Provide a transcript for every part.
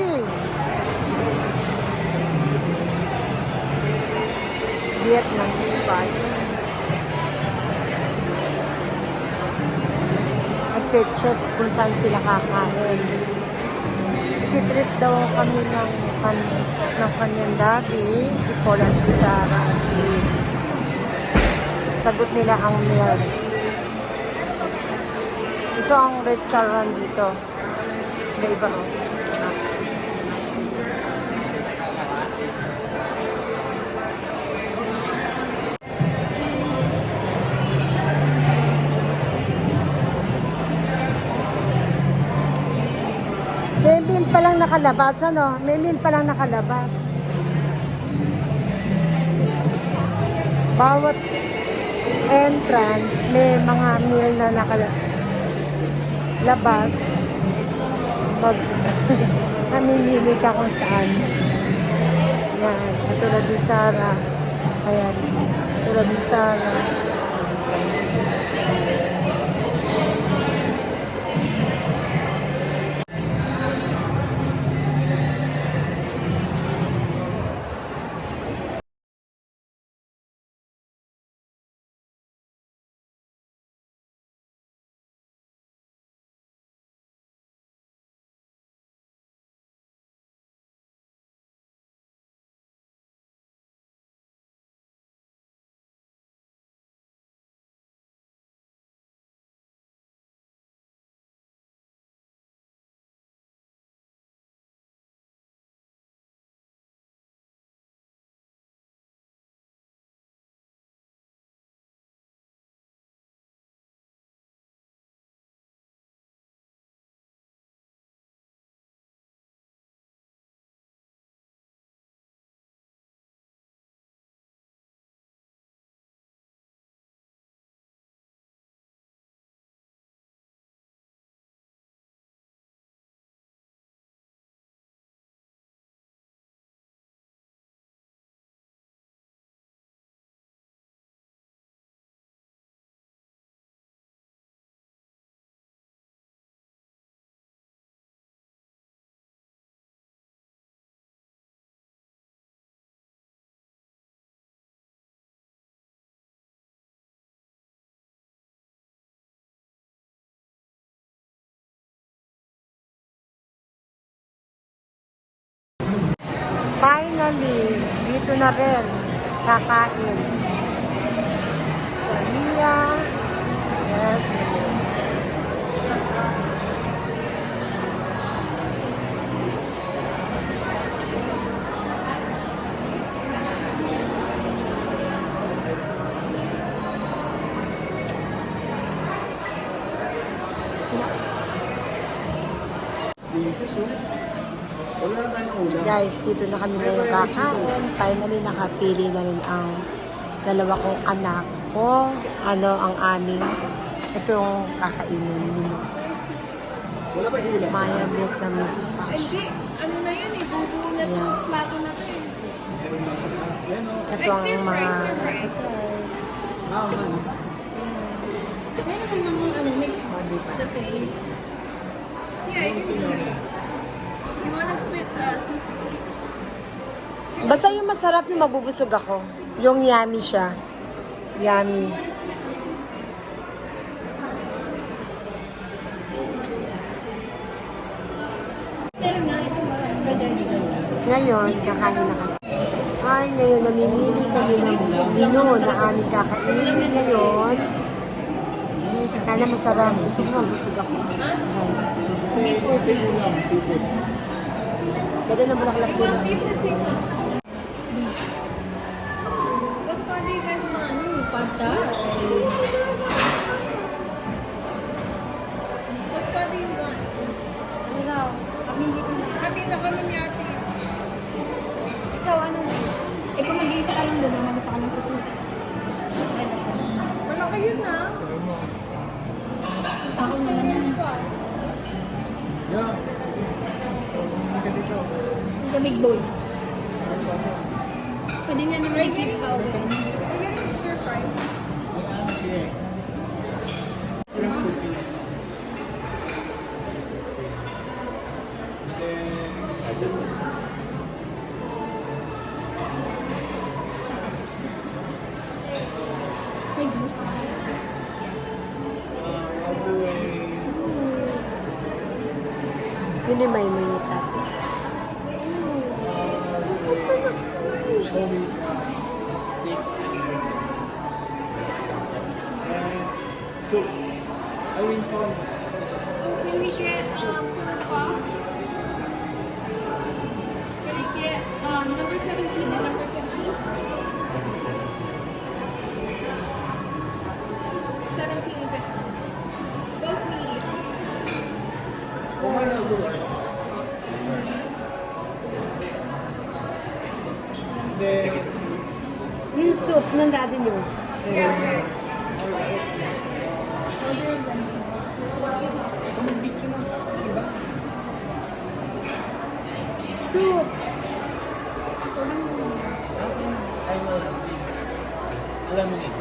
spicy. Vietnam spicy. At check kung saan sila kakain. Kitrip daw kami ng kanyang daddy, si Paul at si Sarah at si sagot nila ang meal. Ito ang restaurant dito. May iba o. May meal pa lang nakalabas, ano? May meal pa lang nakalabas. Bawat entrance, may mga meal na nakalabas. Namimili ka kung saan. Yan. Katulad ni Sarah. Ayan. Katulad ni Sarah. Finally, dito na rin kakain. Sonia, yes. Guys, dito na kami ngayon kakain. Finally, nakapili na rin ang dalawa kong anak ko. Ano ang aming itong kakainin nila. Maya Vietnamese Fashion. Ano na yun eh, bubuo na itong plato na ito eh. Ito ang mga appetites. Kaya naman ng mixed sa tayo. Yeah, I can do that. You wanna split soup? Basta yung masarap yung mabubusog ako. Yung yummy siya. Yummy. You wanna split the soup? Pero nga, ito ba? Ngayon, kakain na kami. Ay, ngayon, namimili kami ng menu na aming kakainin ngayon. Sana masarap. Busog na, busog ako. Nice. Ganda na bulaklak ko lang. Beef na sila. Beef. What fun do you guys want? Pagta? What fun do you want? Ano raw? Kami hindi ko na. Hati na kami ni ate. Ikaw, ano na? Eh, kung mag-iisa ka lang doon, mag-isa ka lang sa soup. Wala kayo na. Ako na lang yan. Sa big bowl. Pwede na naman ikaw. Are you getting stir fry? Yun yung may sabi. Only steak and rice. And soup. I mean, corn. Oh, can we get pho? Can I get number 17 and number 15? 17 and 15. Both mediums. Oh, I know. Sorry. Then, Yung soup, nanda din yun. Yeah, right. kumabit ka na. Diba? Soup! I know. Alam mo niya.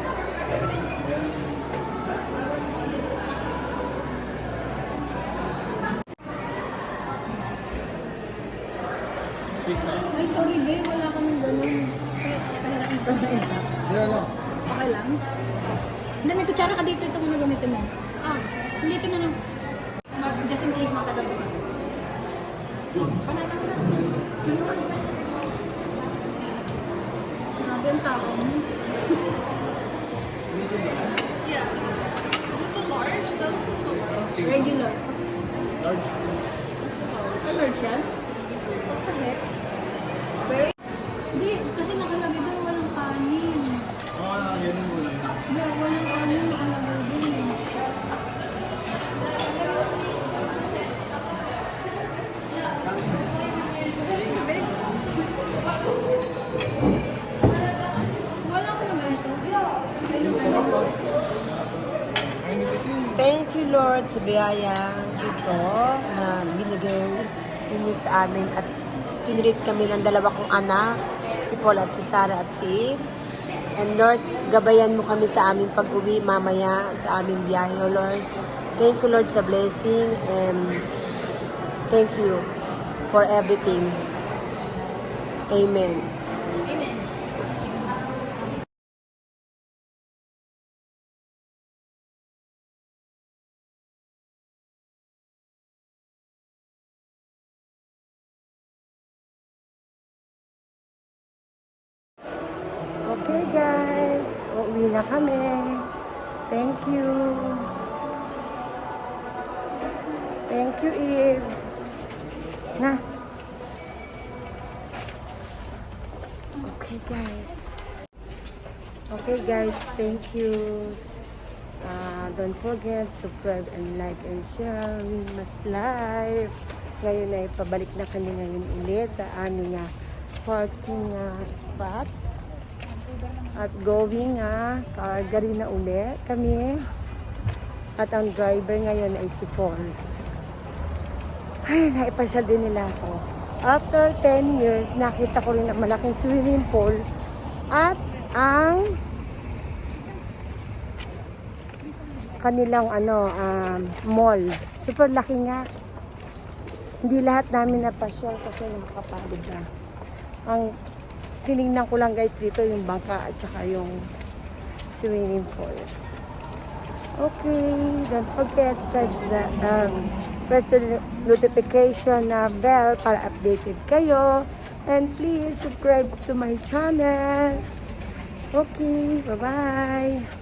Sweet sauce. Ay, sorry, babe. Wala kaming ganun. Kaya pahirap ito na isa. Yeah, no. Okay lang? Hindi, may kutsara ka dito. Ito muna gamitin mo. Ah, hindi ito na lang. Just in case matagal ito. Panalo ko na. Sige mo. Grabe ang tao mo. Yeah. Is it the large? That was in the large. Regular. Large. It's the large. Ano siya? It's bigger. What the heck? Very... Hindi, kasi nakalagay doon walang kanin. Ganun mo lang. Yeah, walang kanin nakalagay doon. Wala ko na ganito. May naman. Thank you, Lord, sa biyayang ito na binigay ninyo sa amin at tinirit kami ng dalawa kong anak, si Paul at si Sarah at si Eve. And Lord, gabayan mo kami sa aming pag-uwi mamaya sa aming biyahe, O Lord. Thank you, Lord, sa blessing and thank you for everything. Amen. Amen. Okay, guys. Uuwi na kami. Thank you. Thank you, Eve. Na. Okay, guys. Okay, guys. Thank you. Don't forget, subscribe and like and share. We must live. Ngayon ay pabalik na kami ngayon ulit sa aming parking spot. At going kargari na uli kami. At ang driver ngayon ay si Paul. Ay, naipasyal din nila ako. After 10 years, nakita ko rin ang malaking swimming pool at ang kanilang mall. Super laki nga. Hindi lahat namin napasyal kasi nakakapagod na. Ang tinignan ko lang guys dito yung bangka at saka yung swimming pool. Okay, don't forget press the notification bell para updated kayo. And please subscribe to my channel. Okay, bye-bye.